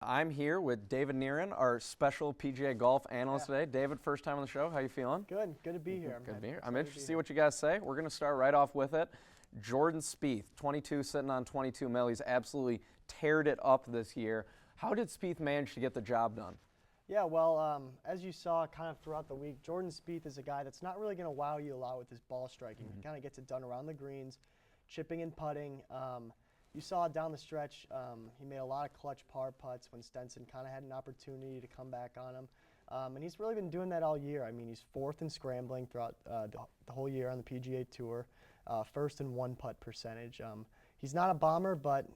I'm here with David Nyren, our special PGA golf analyst today. David, first time on the show. How you feeling? Good to be here. Good to be here. I'm interested to see what you guys say. We're going to start right off with it. Jordan Spieth, 22, sitting on 22 mil. He's absolutely teared it up this year. How did Spieth manage to get the job done? Yeah, well, as you saw kind of throughout the week, Jordan Spieth is a guy that's not really going to wow you a lot with his ball striking. He kind of gets it done around the greens, chipping and putting. You saw down the stretch, he made a lot of clutch par putts when Stenson kind of had an opportunity to come back on him. And he's really been doing that all year. I mean, he's fourth in scrambling throughout the whole year on the PGA Tour, first in one-putt percentage. He's not a bomber, but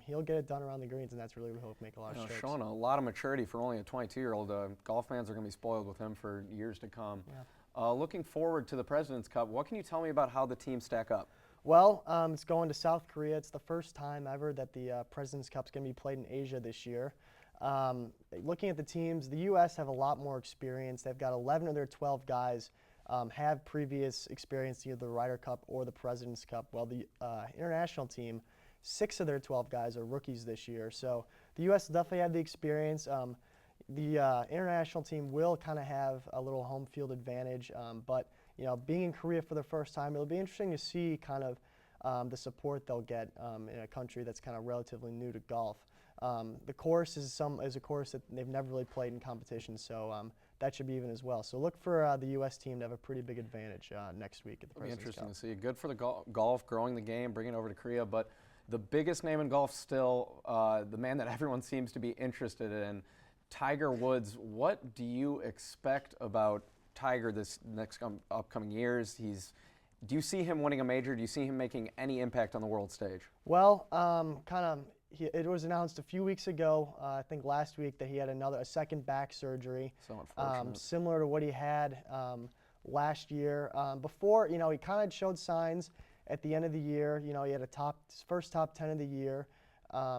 he'll get it done around the greens, and that's really what he'll make a lot of strokes. Showing a lot of maturity for only a 22-year-old. Golf fans are going to be spoiled with him for years to come. Yeah. Looking forward to the President's Cup, what can you tell me about how the teams stack up? Well, it's going to South Korea. It's the first time ever that the President's Cup's going to be played in Asia this year. Looking at the teams, the U.S. have a lot more experience. They've got 11 of their 12 guys have previous experience either the Ryder Cup or the President's Cup, while the international team, 6 of their 12 guys are rookies this year. So the U.S. definitely have the experience. The international team will kind of have a little home field advantage, but you know, being in Korea for the first time, it'll be interesting to see kind of the support they'll get in a country that's kind of relatively new to golf. The course is a course that they've never really played in competition, so that should be even as well. So look for the U.S. team to have a pretty big advantage next week at the President's Cup. Interesting to see. Good for the golf, growing the game, bringing it over to Korea. But the biggest name in golf still, the man that everyone seems to be interested in, Tiger Woods. What do you expect about Tiger this next upcoming years? Do you see him winning a major? Do you see him making any impact on the world stage? Well, it was announced a few weeks ago, I think last week, that he had a second back surgery. So unfortunate. Similar to what he had last year. Before, you know, he kind of showed signs at the end of the year. You know, he had his first top 10 of the year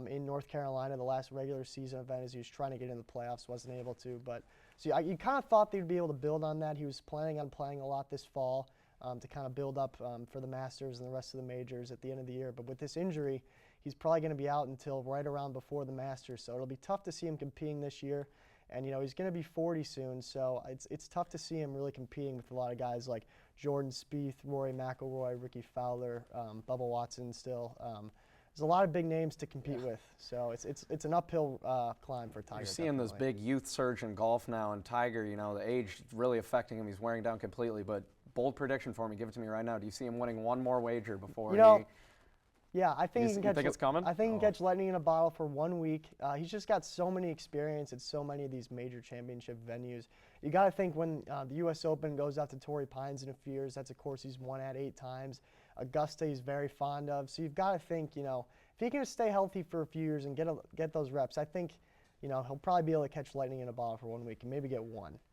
in North Carolina, the last regular season event, as he was trying to get into the playoffs, wasn't able to. But so you kind of thought they'd be able to build on that. He was planning on playing a lot this fall to kind of build up for the Masters and the rest of the majors at the end of the year. But with this injury, he's probably going to be out until right around before the Masters. So it'll be tough to see him competing this year. And you know, he's going to be 40 soon, so it's tough to see him really competing with a lot of guys like Jordan Spieth, Rory McIlroy, Ricky Fowler, Bubba Watson still. There's a lot of big names to compete with, so it's an uphill climb for Tiger. You're seeing this big youth surge in golf now, and Tiger, you know, the age is really affecting him. He's wearing down completely, but bold prediction for me. Give it to me right now. Do you see him winning one more wager before Yeah, I think you think it's coming? I think he can catch lightning in a bottle for 1 week. He's just got so many experience at so many of these major championship venues. You got to think when the U.S. Open goes out to Torrey Pines in a few years, that's a course he's won at 8 times. Augusta he's very fond of. So you've got to think, you know, if he can stay healthy for a few years and get those reps, I think, you know, he'll probably be able to catch lightning in a bottle for 1 week and maybe get one.